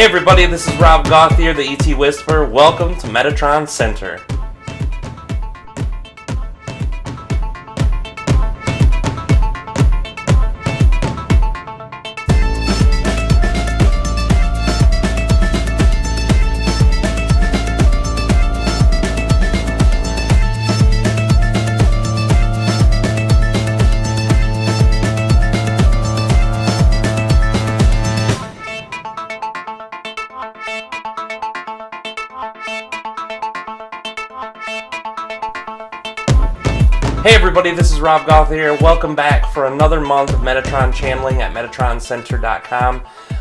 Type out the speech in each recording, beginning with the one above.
Hey everybody, this is Rob Gauthier, the ET Whisperer. Welcome to Metatron Center. Hey everybody, this is Rob Gauthier. Welcome back for another month of Metatron channeling at metatroncenter.com.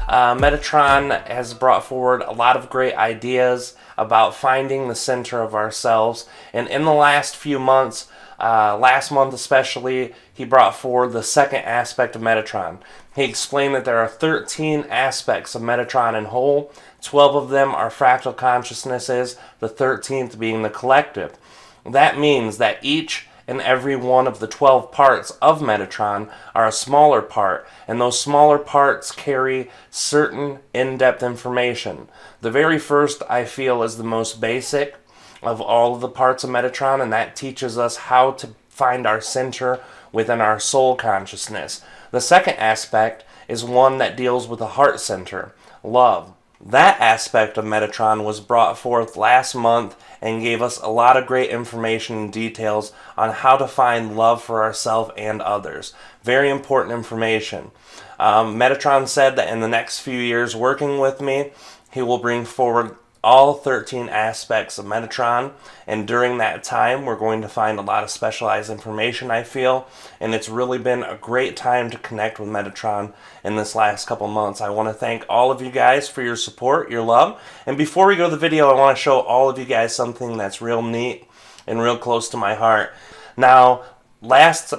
Metatron has brought forward a lot of great ideas about finding the center of ourselves. And in the last few months, last month especially, he brought forward the second aspect of Metatron. He explained that there are 13 aspects of Metatron in whole. 12 of them are fractal consciousnesses, the 13th being the collective. That means that each and every one of the 12 parts of Metatron are a smaller part, and those smaller parts carry certain in-depth information. The very first, I feel, is the most basic of all of the parts of Metatron, and that teaches us how to find our center within our soul consciousness. The second aspect is one that deals with the heart center, love. That aspect of Metatron was brought forth last month and gave us a lot of great information and details on how to find love for ourselves and others. Very important information. Metatron said that in the next few years working with me, he will bring forward all 13 aspects of Metatron, and during that time we're going to find a lot of specialized information, I feel, and it's really been a great time to connect with Metatron in this last couple months. I want to thank all of you guys for your support, your love, and before we go to the video, I want to show all of you guys something that's real neat and real close to my heart. Now, last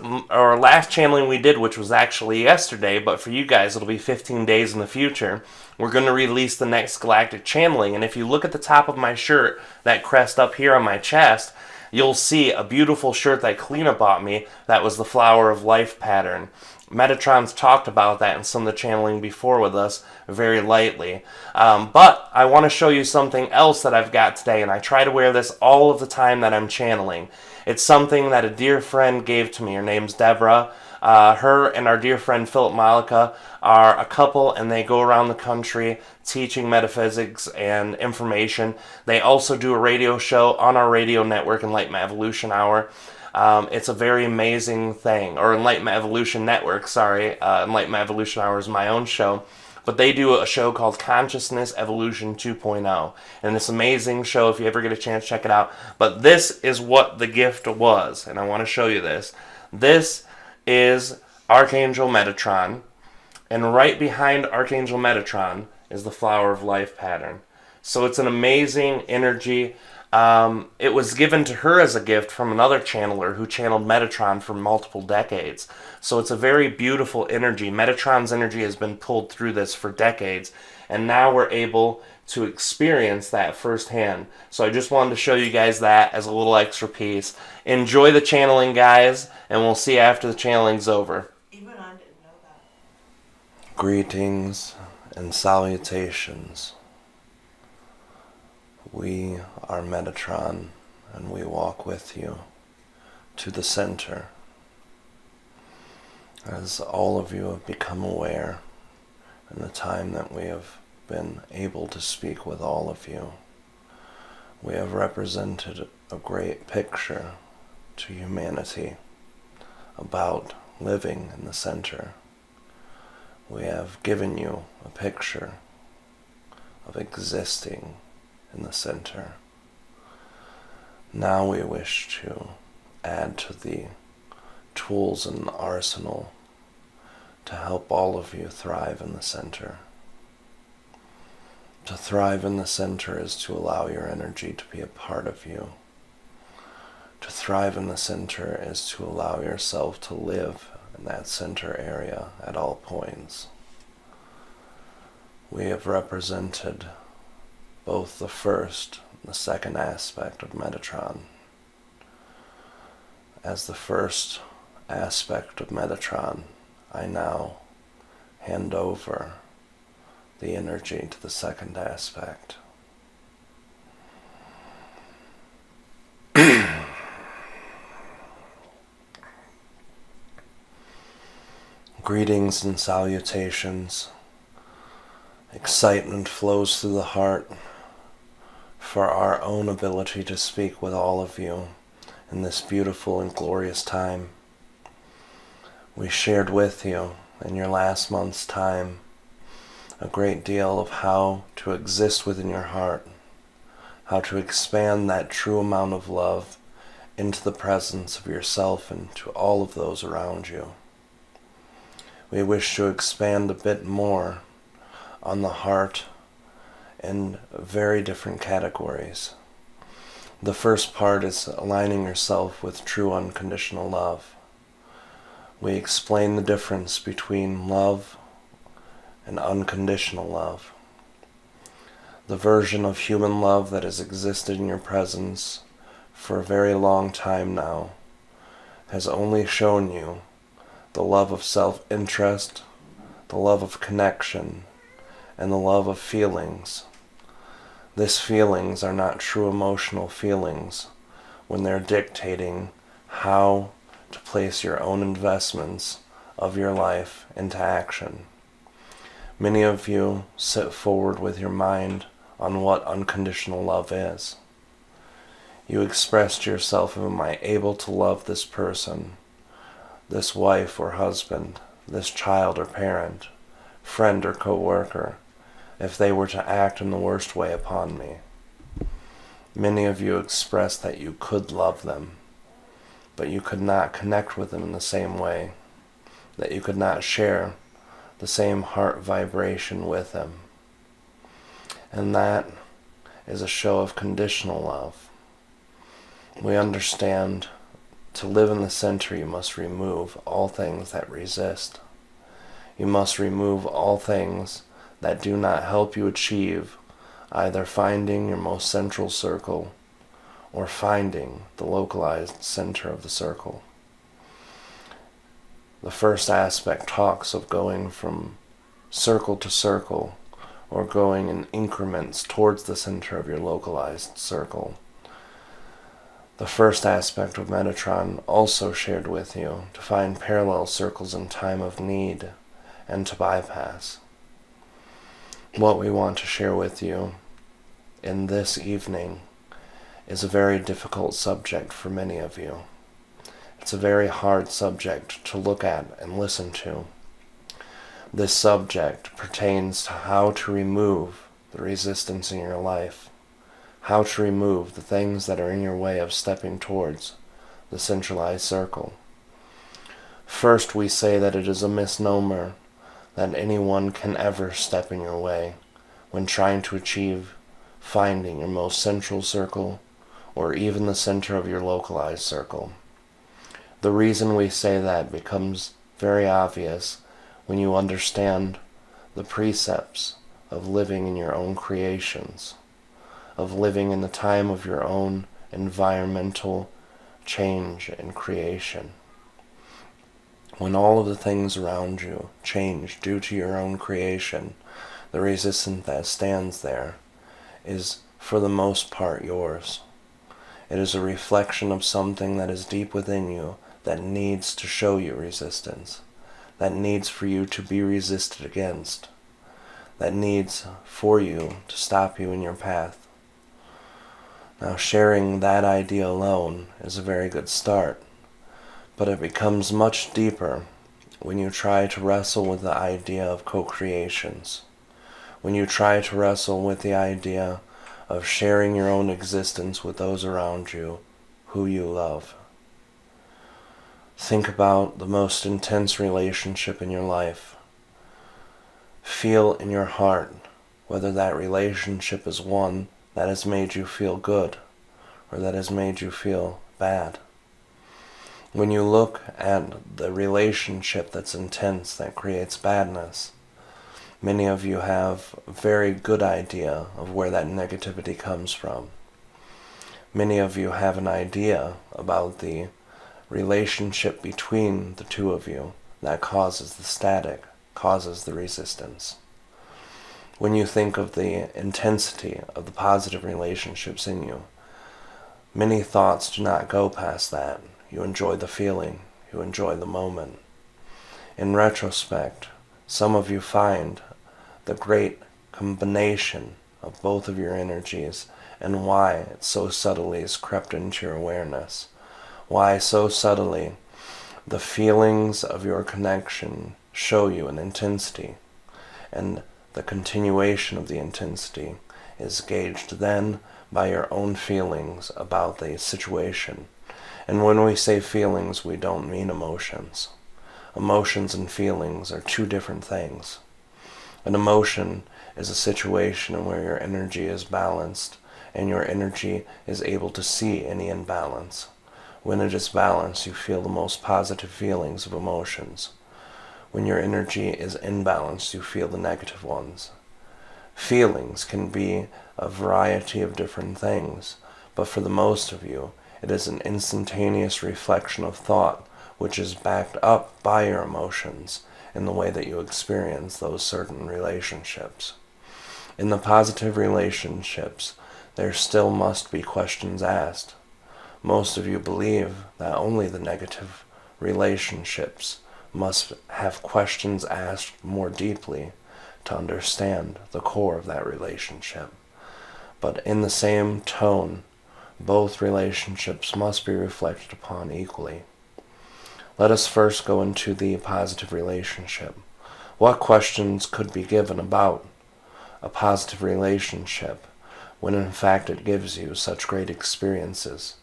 channeling we did, which was actually yesterday, but for you guys it'll be 15 days in the future, we're going to release the next Galactic channeling. And if you look at the top of my shirt, that crest up here on my chest, you'll see a beautiful shirt that Kalina bought me that was the Flower of Life pattern. Metatron's talked about that in some of the channeling before with us very lightly. But I want to show you something else that I've got today, and I try to wear this all of the time that I'm channeling. It's something that a dear friend gave to me. Her name's Deborah. Her and our dear friend Philip Malika are a couple, and they go around the country teaching metaphysics and information. They also do a radio show on our radio network, Enlightenment Evolution Hour. It's a very amazing thing, or Enlightenment Evolution Network, sorry. Enlightenment Evolution Hour is my own show. But they do a show called Consciousness Evolution 2.0. And this amazing show, if you ever get a chance, check it out. But this is what the gift was, and I want to show you this. This is Archangel Metatron, and right behind Archangel Metatron is the Flower of Life pattern. So it's an amazing energy. It was given to her as a gift from another channeler who channeled Metatron for multiple decades. So it's a very beautiful energy. Metatron's energy has been pulled through this for decades, and now we're able to experience that firsthand. So I just wanted to show you guys that as a little extra piece. Enjoy the channeling, guys, and we'll see you after the channeling's over. Even I didn't know that. Greetings and salutations. We are Metatron, and we walk with you to the center. As all of you have become aware in the time that we have been able to speak with all of you, we have represented a great picture to humanity about living in the center. We have given you a picture of existing in the center. Now we wish to add to the tools and arsenal to help all of you thrive in the center. To thrive in the center is to allow your energy to be a part of you. To thrive in the center is to allow yourself to live in that center area at all points. We have represented both the first and the second aspect of Metatron. As the first aspect of Metatron, I now hand over the energy to the second aspect. Greetings and salutations. Excitement flows through the heart for our own ability to speak with all of you in this beautiful and glorious time. We shared with you in your last month's time a great deal of how to exist within your heart, how to expand that true amount of love into the presence of yourself and to all of those around you. We wish to expand a bit more on the heart in very different categories. The first part is aligning yourself with true unconditional love. We explain the difference between love and unconditional love. The version of human love that has existed in your presence for a very long time now has only shown you the love of self-interest, the love of connection, and the love of feelings. These feelings are not true emotional feelings when they're dictating how to place your own investments of your life into action. Many of you sit forward with your mind on what unconditional love is. You express to yourself, am I able to love this person, this wife or husband, this child or parent, friend or co-worker, if they were to act in the worst way upon me? Many of you express that you could love them, but you could not connect with them in the same way, that you could not share the same heart vibration with them. And that is a show of conditional love. We understand to live in the center you must remove all things that resist. You must remove all things that do not help you achieve either finding your most central circle or finding the localized center of the circle. The first aspect talks of going from circle to circle or going in increments towards the center of your localized circle. The first aspect of Metatron also shared with you to find parallel circles in time of need and to bypass. What we want to share with you in this evening is a very difficult subject for many of you. It's a very hard subject to look at and listen to. This subject pertains to how to remove the resistance in your life, how to remove the things that are in your way of stepping towards the centralized circle. First, we say that it is a misnomer that anyone can ever step in your way when trying to achieve finding your most central circle or even the center of your localized circle. The reason we say that becomes very obvious when you understand the precepts of living in your own creations, of living in the time of your own environmental change and creation. When all of the things around you change due to your own creation, the resistance that stands there is for the most part yours. It is a reflection of something that is deep within you that needs to show you resistance, that needs for you to be resisted against, that needs for you to stop you in your path. Now, sharing that idea alone is a very good start, but it becomes much deeper when you try to wrestle with the idea of co-creations, when you try to wrestle with the idea of sharing your own existence with those around you who you love. Think about the most intense relationship in your life. Feel in your heart whether that relationship is one that has made you feel good or that has made you feel bad. When you look at the relationship that's intense, that creates badness, many of you have a very good idea of where that negativity comes from. Many of you have an idea about the relationship between the two of you that causes the static, causes the resistance. When you think of the intensity of the positive relationships in you, many thoughts do not go past that. You enjoy the feeling. You enjoy the moment. In retrospect, some of you find the great combination of both of your energies and why it so subtly has crept into your awareness. Why so subtly the feelings of your connection show you an intensity, and the continuation of the intensity is gauged then by your own feelings about the situation. And when we say feelings, we don't mean emotions. Emotions and feelings are two different things. An emotion is a situation where your energy is balanced and your energy is able to see any imbalance. When it is balanced, you feel the most positive feelings of emotions. When your energy is imbalanced, you feel the negative ones. Feelings can be a variety of different things, but for the most of you, it is an instantaneous reflection of thought which is backed up by your emotions in the way that you experience those certain relationships. In the positive relationships, there still must be questions asked. Most of you believe that only the negative relationships must have questions asked more deeply to understand the core of that relationship. But in the same tone, both relationships must be reflected upon equally. Let us first go into the positive relationship. What questions could be given about a positive relationship when in fact it gives you such great experiences,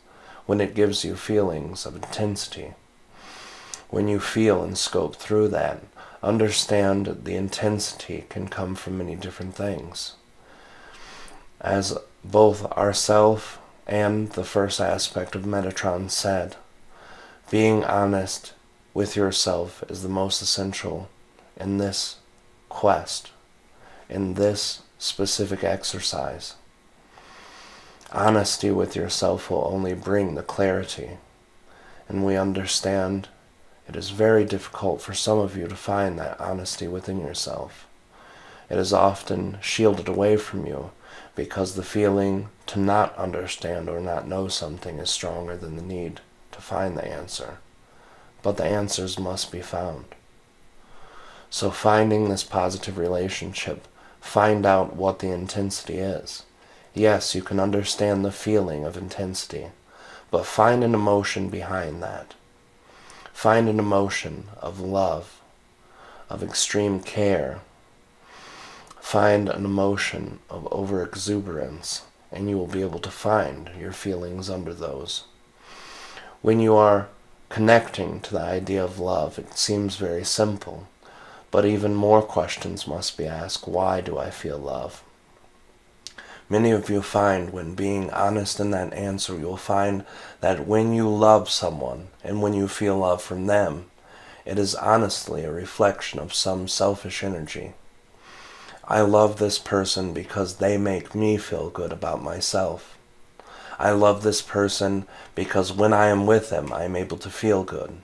when it gives you feelings of intensity? When you feel and scope through that, understand the intensity can come from many different things. As both ourself and the first aspect of Metatron said, being honest with yourself is the most essential in this quest, in this specific exercise. Honesty with yourself will only bring the clarity, and we understand it is very difficult for some of you to find that honesty within yourself. It is often shielded away from you because the feeling to not understand or not know something is stronger than the need to find the answer. But the answers must be found. So finding this positive relationship, find out what the intensity is. Yes, you can understand the feeling of intensity, but find an emotion behind that. Find an emotion of love, of extreme care. Find an emotion of overexuberance, and you will be able to find your feelings under those. When you are connecting to the idea of love, it seems very simple, but even more questions must be asked. Why do I feel love? Many of you find when being honest in that answer, you'll find that when you love someone and when you feel love from them, it is honestly a reflection of some selfish energy. I love this person because they make me feel good about myself. I love this person because when I am with them, I am able to feel good.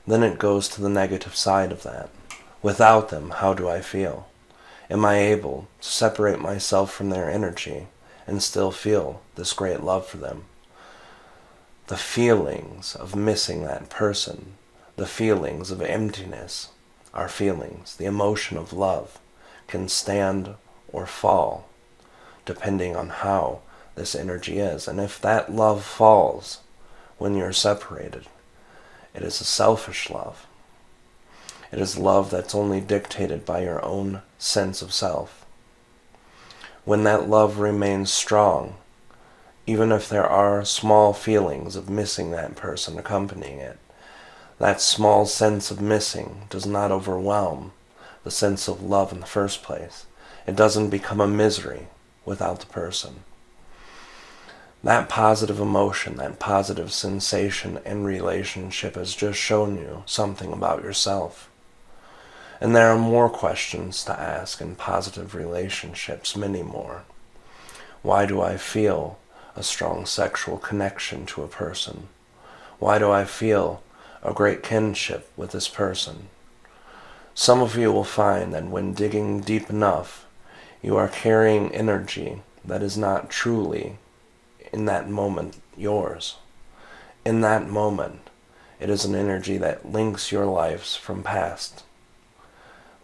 Then it goes to the negative side of that. Without them, how do I feel? Am I able to separate myself from their energy and still feel this great love for them? The feelings of missing that person, the feelings of emptiness, are feelings. The emotion of love can stand or fall depending on how this energy is. And if that love falls when you're separated, it is a selfish love. It is love that's only dictated by your own sense of self. When that love remains strong, even if there are small feelings of missing that person accompanying it, that small sense of missing does not overwhelm the sense of love in the first place. It doesn't become a misery without the person. That positive emotion, that positive sensation and relationship has just shown you something about yourself. And there are more questions to ask in positive relationships, many more. Why do I feel a strong sexual connection to a person? Why do I feel a great kinship with this person? Some of you will find that when digging deep enough, you are carrying energy that is not truly, in that moment, yours. In that moment, it is an energy that links your lives from past.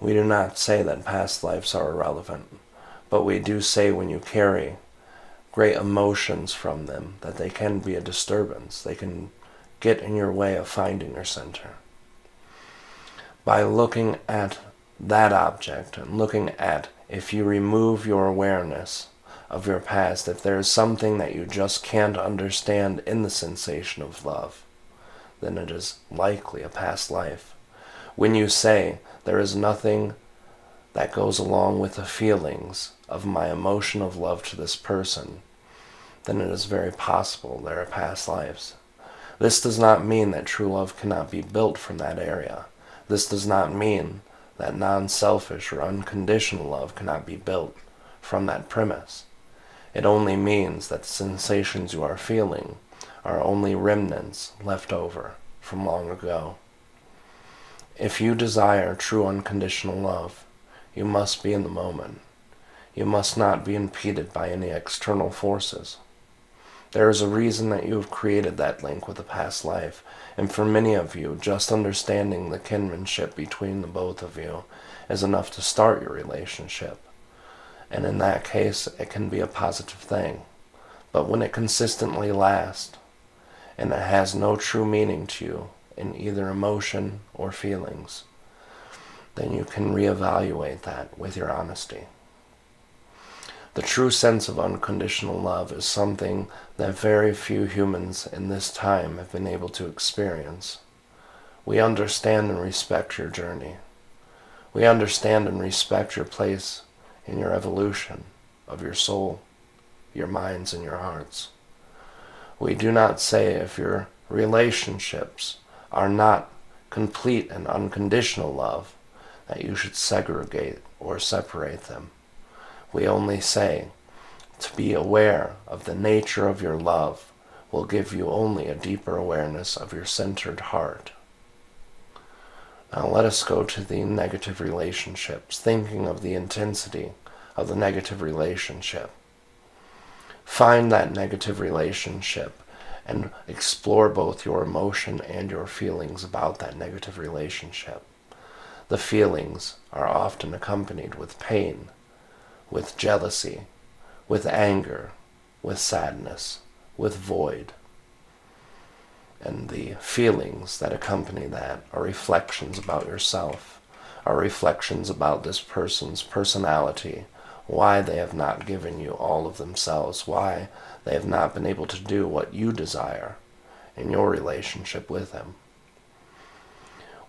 We do not say that past lives are irrelevant, but we do say when you carry great emotions from them that they can be a disturbance. They can get in your way of finding your center. By looking at that object and looking at, if you remove your awareness of your past, if there is something that you just can't understand in the sensation of love, then it is likely a past life. When you say, there is nothing that goes along with the feelings of my emotion of love to this person, then it is very possible there are past lives. This does not mean that true love cannot be built from that area. This does not mean that non-selfish or unconditional love cannot be built from that premise. It only means that the sensations you are feeling are only remnants left over from long ago. If you desire true unconditional love, you must be in the moment. You must not be impeded by any external forces. There is a reason that you have created that link with a past life, and for many of you, just understanding the kinship between the both of you is enough to start your relationship. And in that case, it can be a positive thing. But when it consistently lasts, and it has no true meaning to you in either emotion or feelings, then you can reevaluate that with your honesty. The true sense of unconditional love is something that very few humans in this time have been able to experience. We understand and respect your journey. We understand and respect your place in your evolution of your soul, your minds, and your hearts. We do not say if your relationships are not complete and unconditional love that you should segregate or separate them. We only say to be aware of the nature of your love will give you only a deeper awareness of your centered heart. Now let us go to the negative relationships, thinking of the intensity of the negative relationship. Find that negative relationship and explore both your emotion and your feelings about that negative relationship. The feelings are often accompanied with pain, with jealousy, with anger, with sadness, with void. And the feelings that accompany that are reflections about yourself, are reflections about this person's personality, why they have not given you all of themselves, why they have not been able to do what you desire in your relationship with them.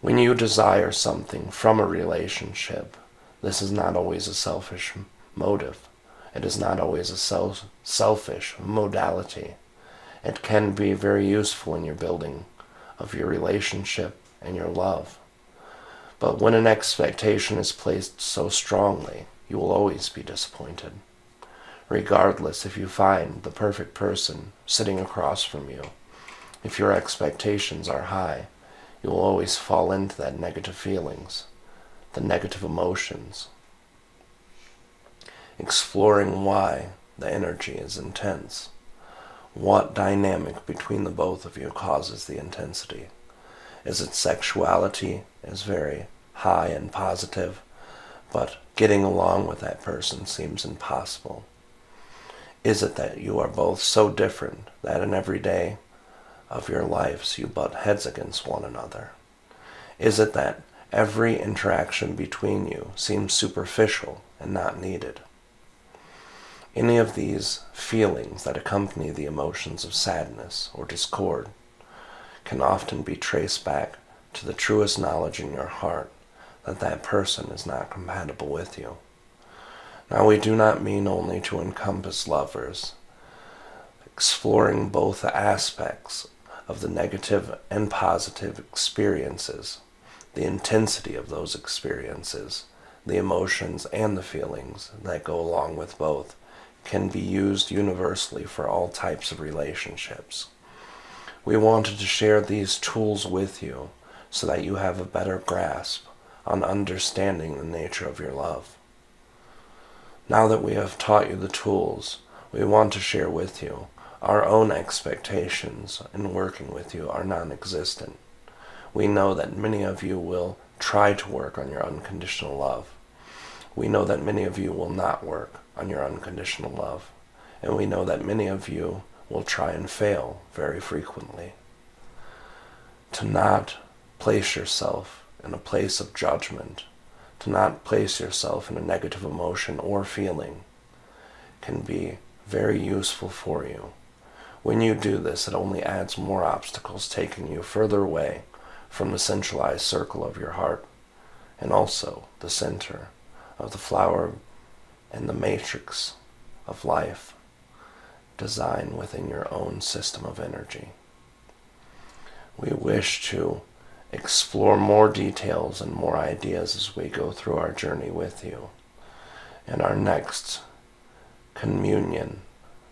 When you desire something from a relationship, this is not always a selfish motive. It is not always a selfish modality. It can be very useful in your building of your relationship and your love. But when an expectation is placed so strongly, you will always be disappointed. Regardless if you find the perfect person sitting across from you, if your expectations are high, you will always fall into that negative feelings, the negative emotions. Exploring why the energy is intense. What dynamic between the both of you causes the intensity? Is it sexuality is very high and positive, but getting along with that person seems impossible? Is it that you are both so different that in every day of your lives you butt heads against one another? Is it that every interaction between you seems superficial and not needed? Any of these feelings that accompany the emotions of sadness or discord can often be traced back to the truest knowledge in your heart that that person is not compatible with you. Now we do not mean only to encompass lovers. Exploring both aspects of the negative and positive experiences, the intensity of those experiences, the emotions and the feelings that go along with both, can be used universally for all types of relationships. We wanted to share these tools with you so that you have a better grasp on understanding the nature of your love. Now that we have taught you the tools, we want to share with you our own expectations in working with you are non-existent. We know that many of you will try to work on your unconditional love. We know that many of you will not work on your unconditional love. And we know that many of you will try and fail very frequently. To not place yourself in a place of judgment, to not place yourself in a negative emotion or feeling, can be very useful for you. When you do this, it only adds more obstacles, taking you further away from the centralized circle of your heart, and also the center of the flower and the matrix of life designed within your own system of energy. We wish to explore more details and more ideas as we go through our journey with you. In our next communion,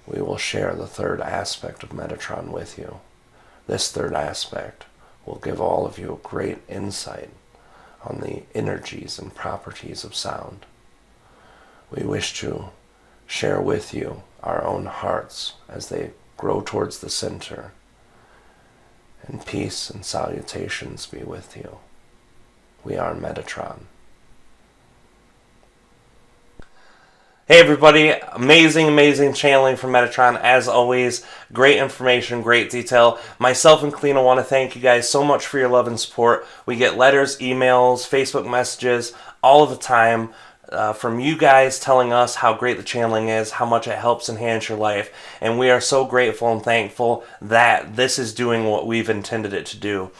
we will share the third aspect of Metatron with you. This third aspect will give all of you a great insight on the energies and properties of sound. We wish to share with you our own hearts as they grow towards the center. And peace and salutations be with you. We are Metatron. Hey everybody, amazing channeling from Metatron. As always, great information, great detail. Myself and Kalina want to thank you guys so much for your love and support. We get letters, emails, Facebook messages all of the time from you guys telling us how great the channeling is, how much it helps enhance your life. And we are so grateful and thankful that this is doing what we've intended it to do.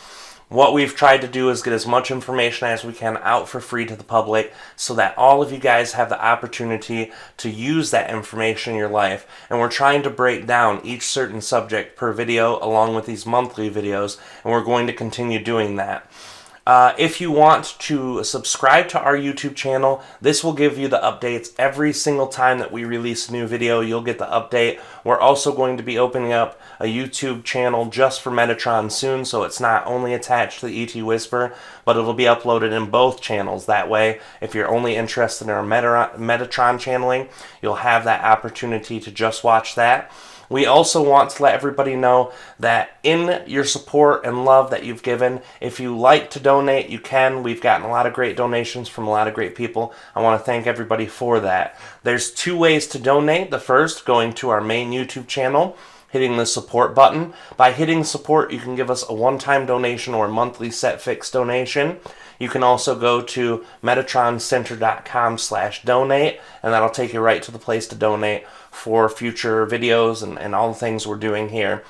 What we've tried to do is get as much information as we can out for free to the public so that all of you guys have the opportunity to use that information in your life. And we're trying to break down each certain subject per video along with these monthly videos, and we're going to continue doing that. If you want to subscribe to our YouTube channel, this will give you the updates every single time that we release a new video. You'll get the update. We're also going to be opening up a YouTube channel just for Metatron soon, so it's not only attached to the ET Whisper, but it'll be uploaded in both channels. That way, if you're only interested in our Metatron channeling, you'll have that opportunity to just watch that. We also want to let everybody know that in your support and love that you've given, if you like to donate, you can. We've gotten a lot of great donations from a lot of great people. I want to thank everybody for that. There's two ways to donate. The first, going to our main YouTube channel, hitting the support button. By hitting support, you can give us a one-time donation or a monthly set fixed donation. You can also go to metatroncenter.com/donate, and that'll take you right to the place to donate for future videos and all the things we're doing here.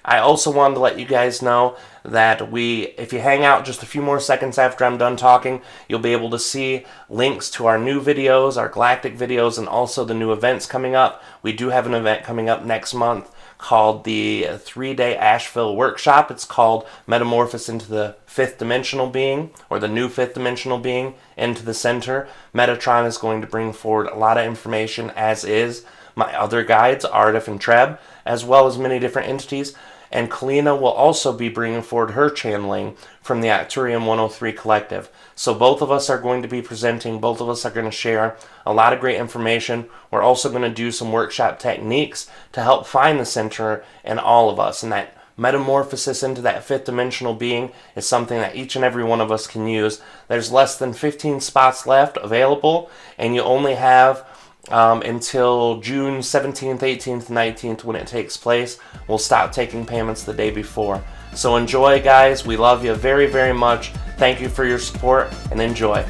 I also wanted to let you guys know that if you hang out just a few more seconds after I'm done talking, you'll be able to see links to our new videos, our Galactic videos, and also the new events coming up. We do have an event coming up next month called the 3-day Asheville workshop. It's called Metamorphosis into the Fifth Dimensional Being, or the new Fifth Dimensional Being, into the center. Metatron is going to bring forward a lot of information, as is my other guides, Ardif and Treb, as well as many different entities. And Kalina will also be bringing forward her channeling from the Acturium 103 Collective. So both of us are going to be presenting, both of us are going to share a lot of great information. We're also going to do some workshop techniques to help find the center in all of us. And that metamorphosis into that fifth dimensional being is something that each and every one of us can use. There's less than 15 spots left available, and you only have until June 17th, 18th, 19th when it takes place. We'll stop taking payments the day before. So enjoy, guys. We love you very, very much. Thank you for your support, and enjoy.